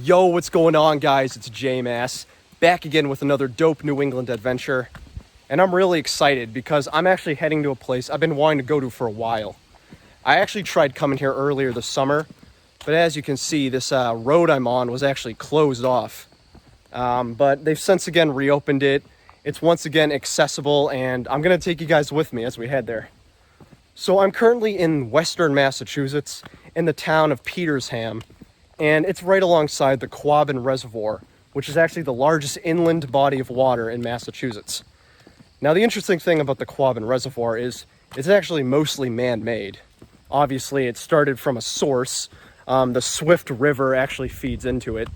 Yo, what's going on, guys? It's J-Mass, back again with another dope New England adventure. And I'm really excited because I'm actually heading to a place I've been wanting to go to for a while. I actually tried coming here earlier this summer, but as you can see, this road I'm on was actually closed off. But they've since again reopened it. It's once again accessible, and I'm going to take you guys with me as we head there. So I'm currently in western Massachusetts in the town of Petersham, and it's right alongside the Quabbin Reservoir, which is actually the largest inland body of water in Massachusetts. Now, the interesting thing about the Quabbin Reservoir is it's actually mostly man-made. Obviously, it started from a source. The Swift River actually feeds into it.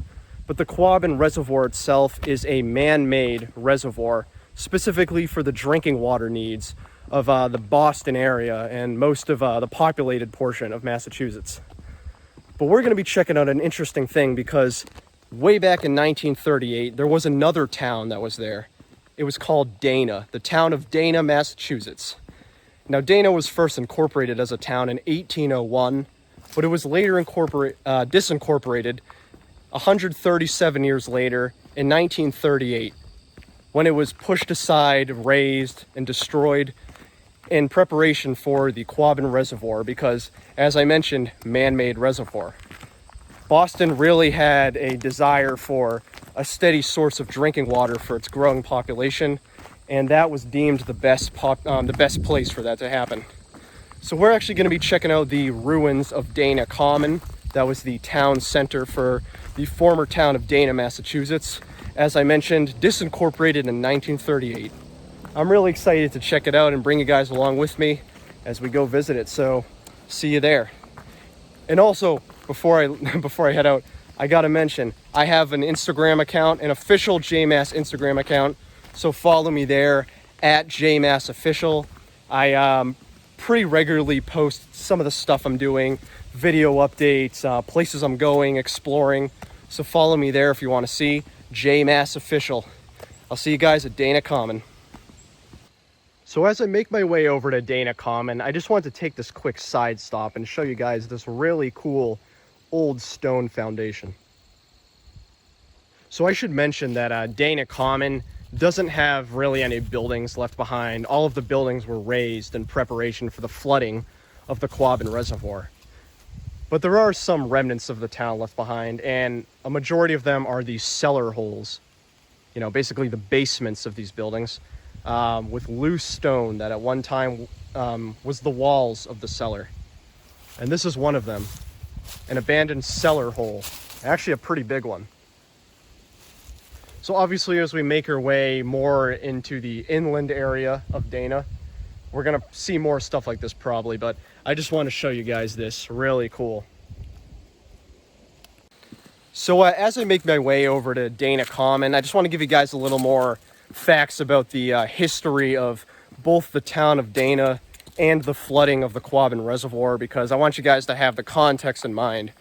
But the Quabbin Reservoir itself is a man-made reservoir, specifically for the drinking water needs of the Boston area and most of the populated portion of Massachusetts. But we're going to be checking out an interesting thing because way back in 1938, there was another town that was there. It was called Dana, the town of Dana, Massachusetts. Now, Dana was first incorporated as a town in 1801, but it was later disincorporated 137 years later in 1938, when it was pushed aside, razed, and destroyed in preparation for the Quabbin Reservoir because, as I mentioned, man-made reservoir. Boston really had a desire for a steady source of drinking water for its growing population, and that was deemed the best place for that to happen. So we're actually going to be checking out the ruins of Dana Common. That was the town center for the former town of Dana, Massachusetts. As I mentioned, disincorporated in 1938. I'm really excited to check it out and bring you guys along with me as we go visit it. So, see you there. And also, before I head out, I gotta mention, I have an Instagram account, an official JMass Instagram account. So follow me there at JMassOfficial. I pretty regularly post some of the stuff I'm doing, video updates, places I'm going, exploring. So follow me there if you want to see JMassOfficial. I'll see you guys at Dana Common. So as I make my way over to Dana Common, I just wanted to take this quick side stop and show you guys this really cool old stone foundation. So I should mention that Dana Common doesn't have really any buildings left behind. All of the buildings were razed in preparation for the flooding of the Quabbin Reservoir. But there are some remnants of the town left behind, and a majority of them are these cellar holes. You know, basically the basements of these buildings. With loose stone that at one time was the walls of the cellar. And this is one of them, an abandoned cellar hole, actually a pretty big one. So obviously, as we make our way more into the inland area of Dana, we're gonna see more stuff like this probably, but I just want to show you guys this, really cool. So as I make my way over to Dana Common, I just want to give you guys a little more facts about the history of both the town of Dana and the flooding of the Quabbin Reservoir, because I want you guys to have the context in mind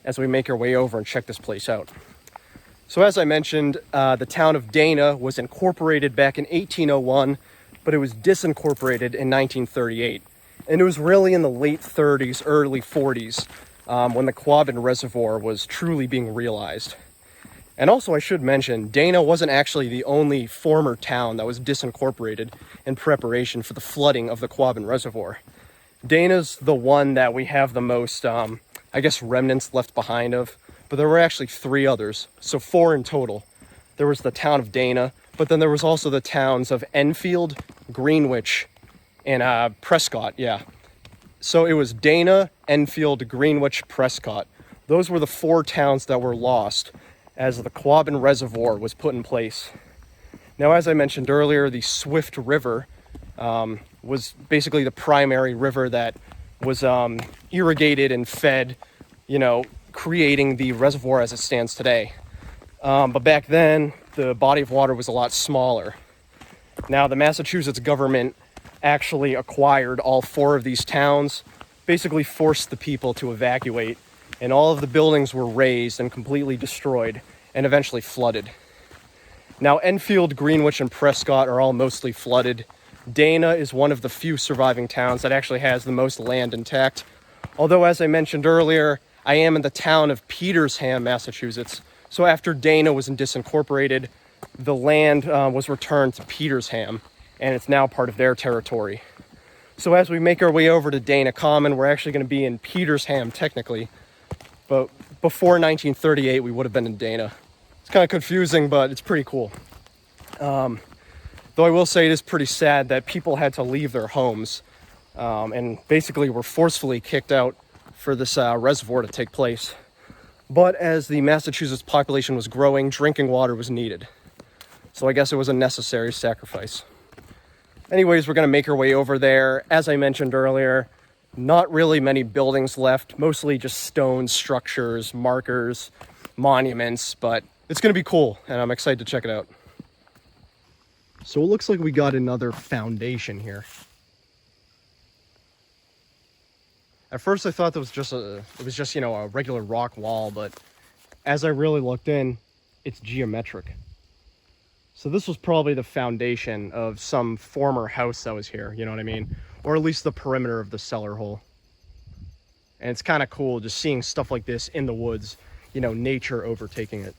as we make our way over and check this place out. So as I mentioned, the town of Dana was incorporated back in 1801, but it was disincorporated in 1938. And it was really in the late 30s, early 40s, when the Quabbin Reservoir was truly being realized. And also, I should mention, Dana wasn't actually the only former town that was disincorporated in preparation for the flooding of the Quabbin Reservoir. Dana's the one that we have the most, I guess, remnants left behind of, but there were actually 3 others, so 4 in total. There was the town of Dana, but then there was also the towns of Enfield, Greenwich, and Prescott, yeah. So it was Dana, Enfield, Greenwich, Prescott. Those were the 4 towns that were lost as the Quabbin Reservoir was put in place. Now, as I mentioned earlier, the Swift River was basically the primary river that was irrigated and fed, creating the reservoir as it stands today. But back then, the body of water was a lot smaller. Now, the Massachusetts government actually acquired all 4 of these towns, basically forced the people to evacuate, and all of the buildings were razed and completely destroyed and eventually flooded. Now, Enfield, Greenwich, and Prescott are all mostly flooded. Dana is one of the few surviving towns that actually has the most land intact. Although, as I mentioned earlier, I am in the town of Petersham, Massachusetts, So after Dana was disincorporated, the land was returned to Petersham, and it's now part of their territory. So as we make our way over to Dana Common, we're actually going to be in Petersham technically, but before 1938 we would have been in Dana. It's kind of confusing, but it's pretty cool. Though I will say it is pretty sad that people had to leave their homes and basically were forcefully kicked out for this reservoir to take place. But as the Massachusetts population was growing, drinking water was needed. So I guess it was a necessary sacrifice. Anyways, we're going to make our way over there. As I mentioned earlier, not really many buildings left, mostly just stone structures, markers, monuments, but it's going to be cool, and I'm excited to check it out. So it looks like we got another foundation here. At first I thought that was just a regular rock wall, but as I really looked in, it's geometric. So this was probably the foundation of some former house that was here, you know what I mean? Or at least the perimeter of the cellar hole. And it's kind of cool just seeing stuff like this in the woods, you know, nature overtaking it.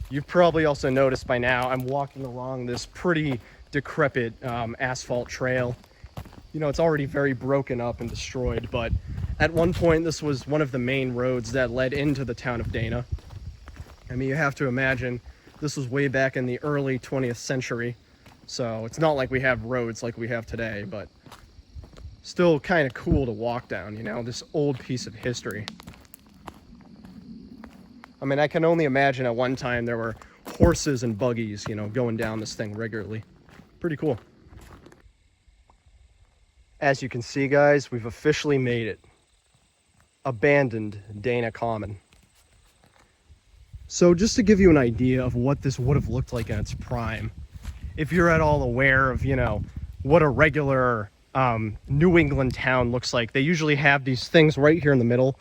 You've probably also noticed by now I'm walking along this pretty decrepit asphalt trail. You know, it's already very broken up and destroyed, but at one point this was one of the main roads that led into the town of Dana. I mean, you have to imagine this was way back in the early 20th century, so it's not like we have roads like we have today, but still kind of cool to walk down, you know, this old piece of history. I mean, I can only imagine at one time there were horses and buggies, you know, going down this thing regularly. Pretty cool. As you can see, guys, we've officially made it. Abandoned Dana Common. So just to give you an idea of what this would have looked like in its prime, if you're at all aware of, you know, what a regular New England town looks like, they usually have these things right here in the middle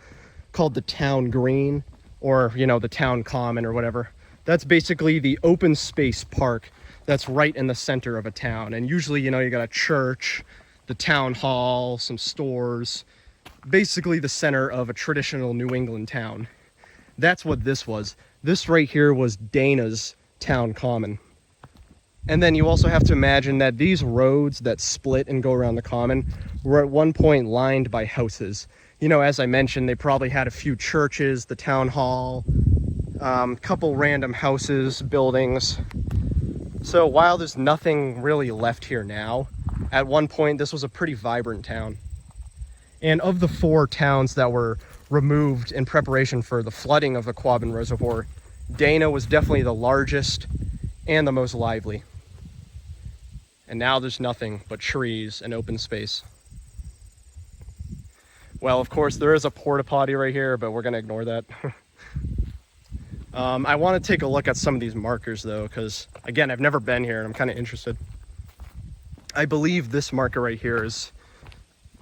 called the town green, or, you know, the town common or whatever. That's basically the open space park that's right in the center of a town. And usually, you know, you got a church, the town hall, some stores, basically the center of a traditional New England town. That's what this was. This right here was Dana's town common. And then you also have to imagine that these roads that split and go around the common were at one point lined by houses. You know, as I mentioned, they probably had a few churches, the town hall, couple random houses, buildings. So while there's nothing really left here now, at one point this was a pretty vibrant town. And of the 4 towns that were removed in preparation for the flooding of the Quabbin Reservoir, Dana was definitely the largest and the most lively. And now there's nothing but trees and open space. Well, of course, there is a porta potty right here, but we're going to ignore that. I want to take a look at some of these markers, though, because, again, I've never been here and I'm kind of interested. I believe this marker right here is,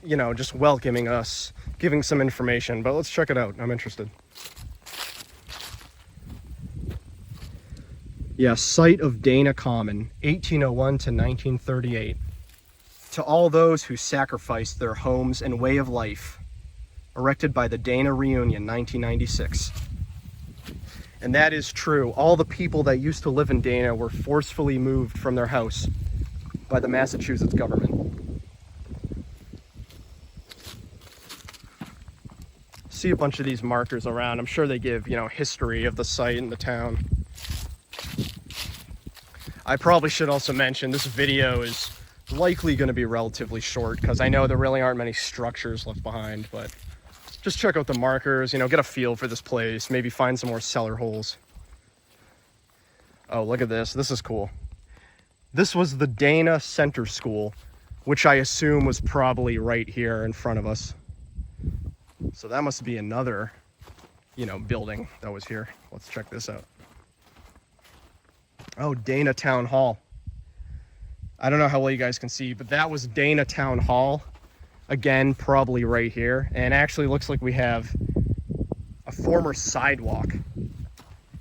you know, just welcoming us, giving some information, but let's check it out. I'm interested. Yeah, site of Dana Common, 1801 to 1938. To all those who sacrificed their homes and way of life, erected by the Dana Reunion, 1996. And that is true. All the people that used to live in Dana were forcefully moved from their house by the Massachusetts government. See a bunch of these markers around. I'm sure they give, you know, history of the site and the town. I probably should also mention this video is likely going to be relatively short because I know there really aren't many structures left behind, but just check out the markers, you know, get a feel for this place, maybe find some more cellar holes. Oh, look at this. This is cool. This was the Dana Center School, which I assume was probably right here in front of us. So that must be another, you know, building that was here. Let's check this out. Oh, Dana Town Hall. I don't know how well you guys can see, but that was Dana Town Hall. Again, probably right here. And actually looks like we have a former sidewalk.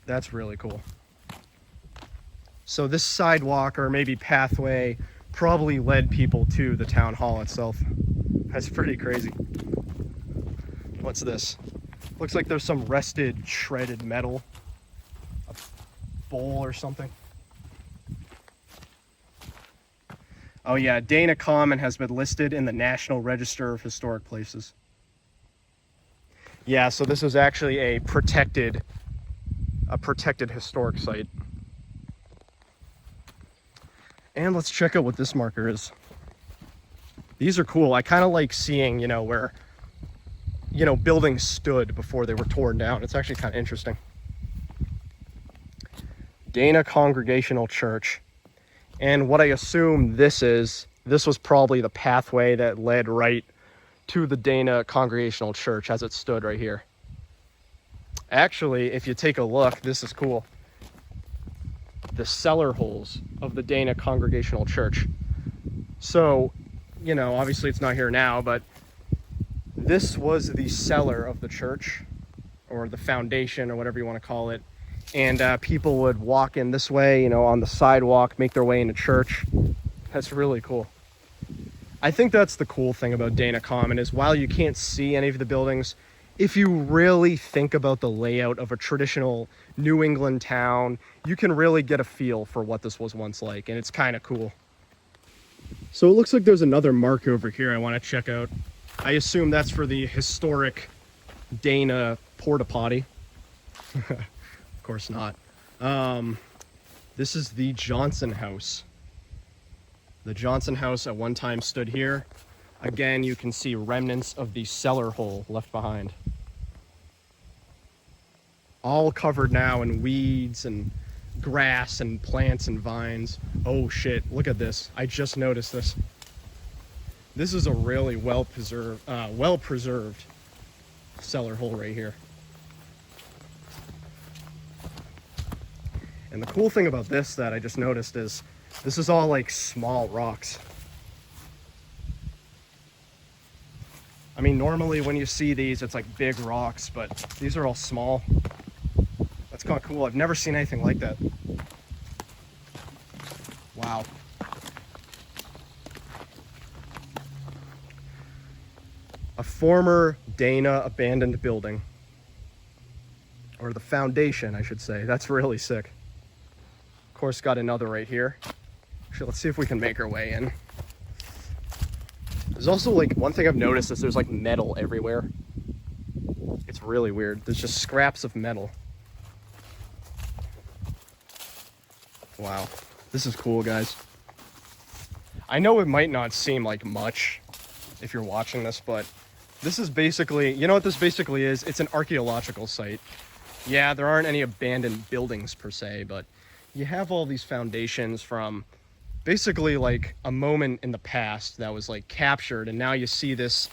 That's really cool. So this sidewalk, or maybe pathway, probably led people to the town hall itself. That's pretty crazy. What's this? Looks like there's some rusted, shredded metal bowl or something. Oh yeah, Dana Common has been listed in the National Register of Historic Places. Yeah, so this is actually a protected historic site. And let's check out what this marker is. These are cool. I kind of like seeing, where, buildings stood before they were torn down. It's actually kind of interesting. Dana Congregational Church. And what I assume this was probably the pathway that led right to the Dana Congregational Church as it stood right here. Actually, if you take a look, this is cool. The cellar holes of the Dana Congregational Church. So, obviously it's not here now, but this was the cellar of the church, or the foundation, or whatever you want to call it. And people would walk in this way, on the sidewalk, make their way into church. That's really cool. I think that's the cool thing about Dana Common is while you can't see any of the buildings, if you really think about the layout of a traditional New England town, you can really get a feel for what this was once like, and it's kind of cool. So it looks like there's another mark over here I want to check out. I assume that's for the historic Dana porta potty. Of course not. This is the Johnson House. The Johnson House at one time stood here. Again, you can see remnants of the cellar hole left behind. All covered now in weeds and grass and plants and vines. Oh shit, look at this. I just noticed this. This is a really well-preserved cellar hole right here. And the cool thing about this that I just noticed is this is all like small rocks. I mean, normally when you see these, it's like big rocks, but these are all small. That's kind of cool. I've never seen anything like that. Wow. A former Dana abandoned building. Or the foundation, I should say. That's really sick. Of course, got another right here. Actually, let's see if we can make our way in. There's also like, one thing I've noticed is there's like metal everywhere. It's really weird. There's just scraps of metal. Wow. This is cool, guys. I know it might not seem like much if you're watching this, but this is basically, you know what this basically is? It's an archaeological site. Yeah, there aren't any abandoned buildings per se, but you have all these foundations from basically like a moment in the past that was like captured, and now you see this.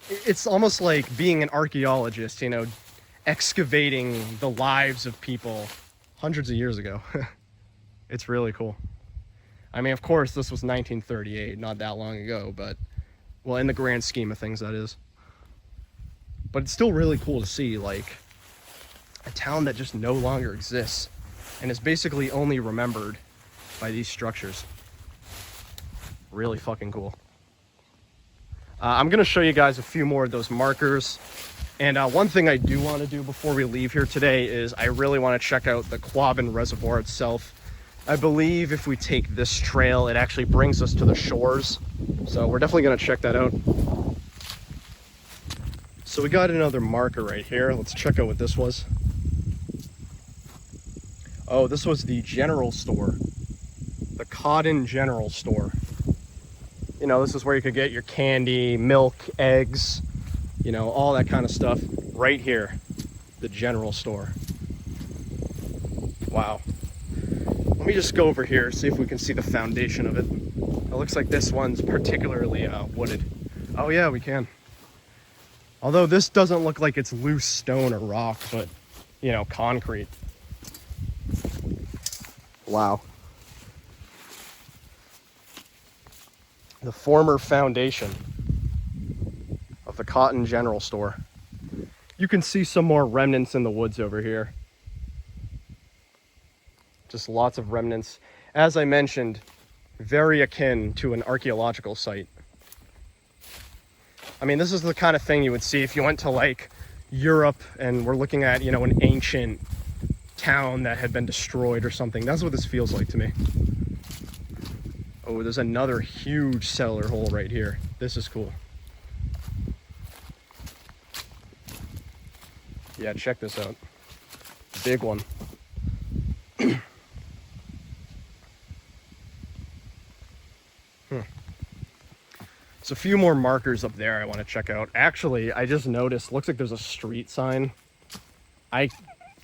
It's almost like being an archaeologist, excavating the lives of people hundreds of years ago. It's really cool. I mean, of course, this was 1938, not that long ago, but, well, in the grand scheme of things, that is. But it's still really cool to see, like, a town that just no longer exists and is basically only remembered by these structures. Really fucking cool. I'm going to show you guys a few more of those markers. And one thing I do want to do before we leave here today is I really want to check out the Quabbin Reservoir itself. I believe if we take this trail, it actually brings us to the shores. So we're definitely going to check that out. So we got another marker right here. Let's check out what this was. Oh, this was the general store. The Cotton General Store. This is where you could get your candy, milk, eggs, all that kind of stuff right here. The general store. Wow. Let me just go over here, see if we can see the foundation of it. It looks like this one's particularly wooded. Oh yeah, we can. Although this doesn't look like it's loose stone or rock, but, concrete. Wow. The former foundation of the Cotton General Store. You can see some more remnants in the woods over here. Just lots of remnants. As I mentioned, very akin to an archaeological site. I mean, this is the kind of thing you would see if you went to like Europe and we're looking at, an ancient town that had been destroyed or something. That's what this feels like to me. Oh, there's another huge cellar hole right here. This is cool. Yeah, check this out. Big one. There's a few more markers up there I want to check out. Actually, I just noticed, looks like there's a street sign.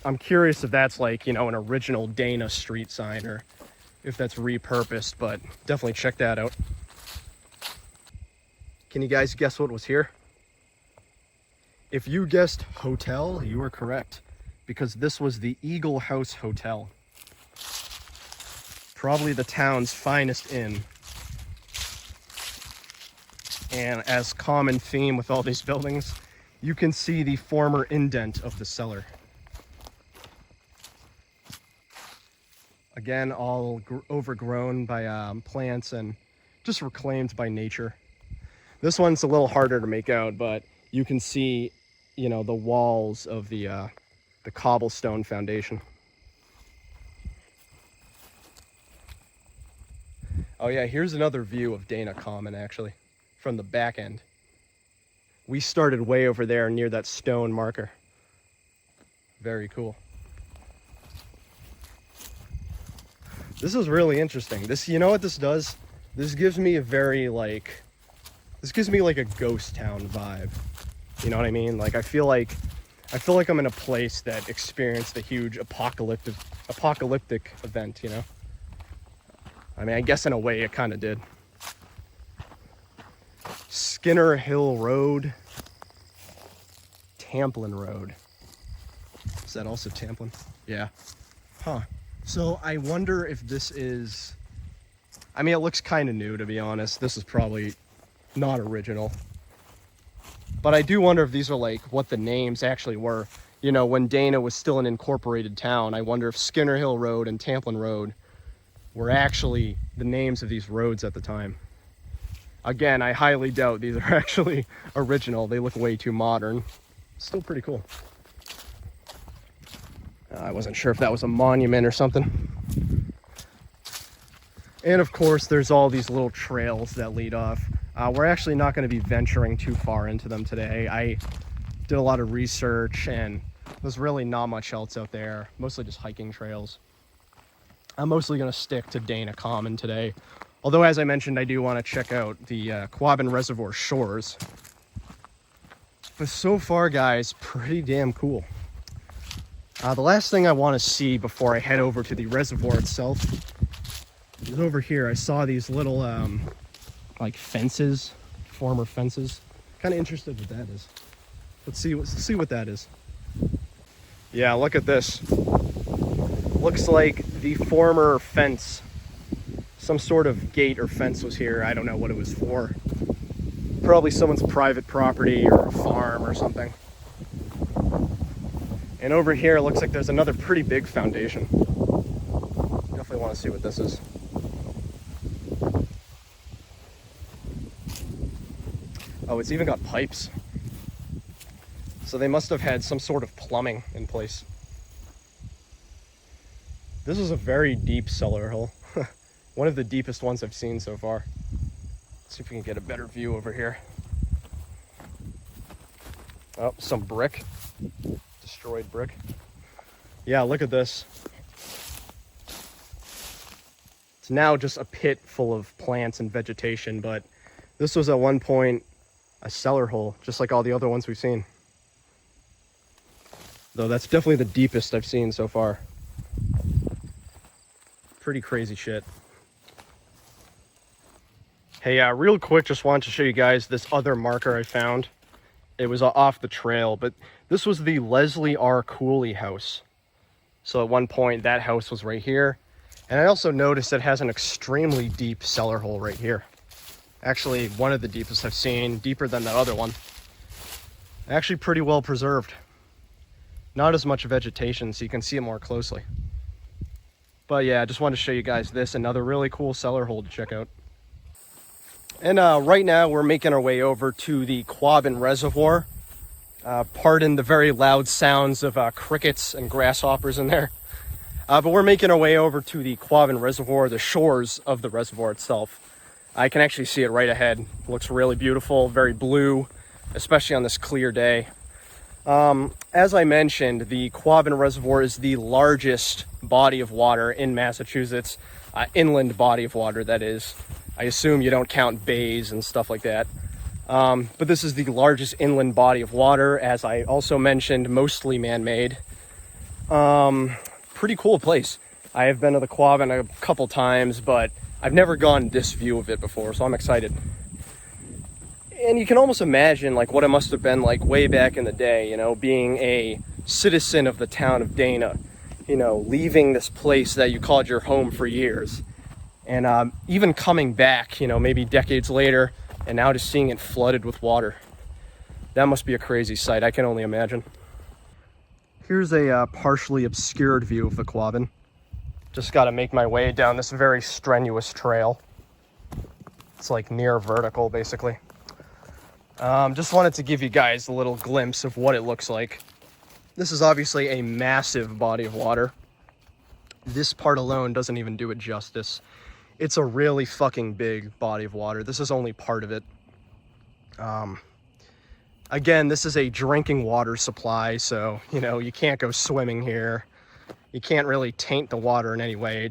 I'm curious if that's like, you know, an original Dana street sign or if that's repurposed, but definitely check that out. Can you guys guess what was here? If you guessed hotel, you were correct, because this was the Eagle House Hotel. Probably the town's finest inn. And as common theme with all these buildings, you can see the former indent of the cellar. Again, all overgrown by plants and just reclaimed by nature. This one's a little harder to make out, but you can see, you know, the walls of the cobblestone foundation. Oh yeah, here's another view of Dana Common, actually, from the back end. We started way over there near that stone marker. Very cool. This is really interesting. This, you know what this does? This gives me a very this gives me like a ghost town vibe. You know what I mean? Like I feel like I'm in a place that experienced a huge apocalyptic event, you know? I mean, I guess in a way it kind of did. Skinner Hill Road, Tamplin Road. Is that also Tamplin? Yeah. Huh. So I wonder if this is, I mean, it looks kind of new, to be honest. This is probably not original. But I do wonder if these are like what the names actually were. You know, when Dana was still an incorporated town, I wonder if Skinner Hill Road and Tamplin Road were actually the names of these roads at the time. Again, I highly doubt these are actually original. They look way too modern. Still pretty cool. I wasn't sure if that was a monument or something. And of course, there's all these little trails that lead off. We're actually not going to be venturing too far into them today. I did a lot of research and there's really not much else out there. Mostly just hiking trails. I'm mostly going to stick to Dana Common today. Although, as I mentioned, I do want to check out the Quabbin Reservoir shores. But so far, guys, pretty damn cool. The last thing I want to see before I head over to the reservoir itself is over here. I saw these little, like fences, former fences. Kind of interested what that is. Let's see what that is. Yeah, look at this. Looks like the former fence. Some sort of gate or fence was here. I don't know what it was for. Probably someone's private property or a farm or something. And over here, it looks like there's another pretty big foundation. Definitely want to see what this is. Oh, it's even got pipes. So they must have had some sort of plumbing in place. This is a very deep cellar hole. One of the deepest ones I've seen so far. Let's see if we can get a better view over here. Oh, some brick. Destroyed brick. Yeah, look at this. It's now just a pit full of plants and vegetation, but this was at one point a cellar hole, just like all the other ones we've seen. Though that's definitely the deepest I've seen so far. Pretty crazy shit. Hey, real quick, just wanted to show you guys this other marker I found. It was off the trail, but this was the Leslie R. Cooley house. So at one point, that house was right here. And I also noticed it has an extremely deep cellar hole right here. Actually, one of the deepest I've seen, deeper than that other one. Actually pretty well preserved. Not as much vegetation, so you can see it more closely. But yeah, I just wanted to show you guys this, another really cool cellar hole to check out. And right now we're making our way over to the Quabbin Reservoir. Pardon the very loud sounds of crickets and grasshoppers in there. But we're making our way over to the Quabbin Reservoir, the shores of the reservoir itself. I can actually see it right ahead. It looks really beautiful, very blue, especially on this clear day. As I mentioned, the Quabbin Reservoir is the largest body of water in Massachusetts, inland body of water, that is. I assume you don't count bays and stuff like that. But this is the largest inland body of water, as I also mentioned, mostly man-made. Pretty cool place. I have been to the Quabbin a couple times, but I've never gone this view of it before, so I'm excited. And you can almost imagine like what it must have been like way back in the day, you know, being a citizen of the town of Dana, you know, leaving this place that you called your home for years. And even coming back, you know, maybe decades later, and now just seeing it flooded with water. That must be a crazy sight. I can only imagine. Here's a partially obscured view of the Quabbin. Just got to make my way down this very strenuous trail. It's like near vertical, basically. Just wanted to give you guys a little glimpse of what it looks like. This is obviously a massive body of water. This part alone doesn't even do it justice. It's a really fucking big body of water. This is only part of it. Again, this is a drinking water supply, so, you know, you can't go swimming here. You can't really taint the water in any way.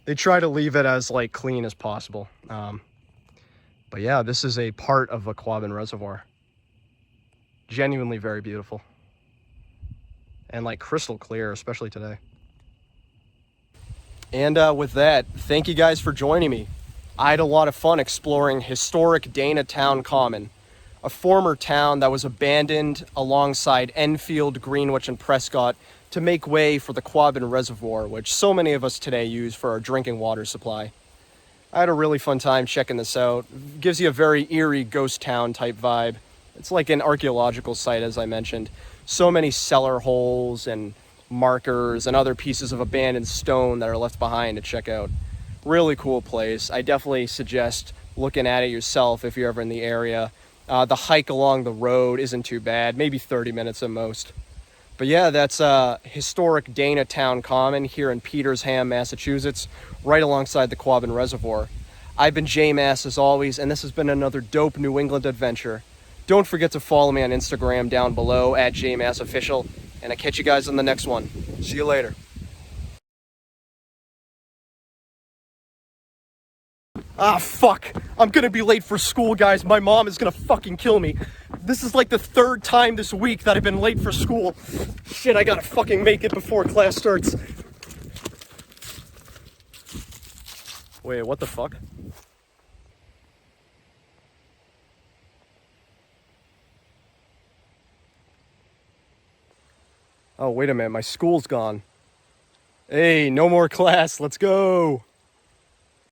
They try to leave it as, like, clean as possible. But yeah, this is a part of the Quabbin Reservoir. Genuinely very beautiful. And, like, crystal clear, especially today. And with that, thank you guys for joining me. I had a lot of fun exploring historic Dana Town Common, a former town that was abandoned alongside Enfield, Greenwich, and Prescott to make way for the Quabbin Reservoir, which so many of us today use for our drinking water supply. I had a really fun time checking this out. It gives you a very eerie ghost town type vibe. It's like an archaeological site, as I mentioned. So many cellar holes and markers and other pieces of abandoned stone that are left behind to check out. Really cool place. I definitely suggest looking at it yourself if you're ever in the area. The hike along the road isn't too bad, maybe 30 minutes at most. But yeah, that's historic Dana Town Common here in Petersham, Massachusetts, right alongside the Quabbin Reservoir. I've been J-Mass as always, and this has been another dope New England adventure. Don't forget to follow me on Instagram down below at JMassOfficial, and I'll catch you guys on the next one. See you later. Ah, fuck. I'm gonna be late for school, guys. My mom is gonna fucking kill me. This is like the third time this week that I've been late for school. Shit, I gotta fucking make it before class starts. Wait, what the fuck? Oh, wait a minute. My school's gone. Hey, no more class. Let's go.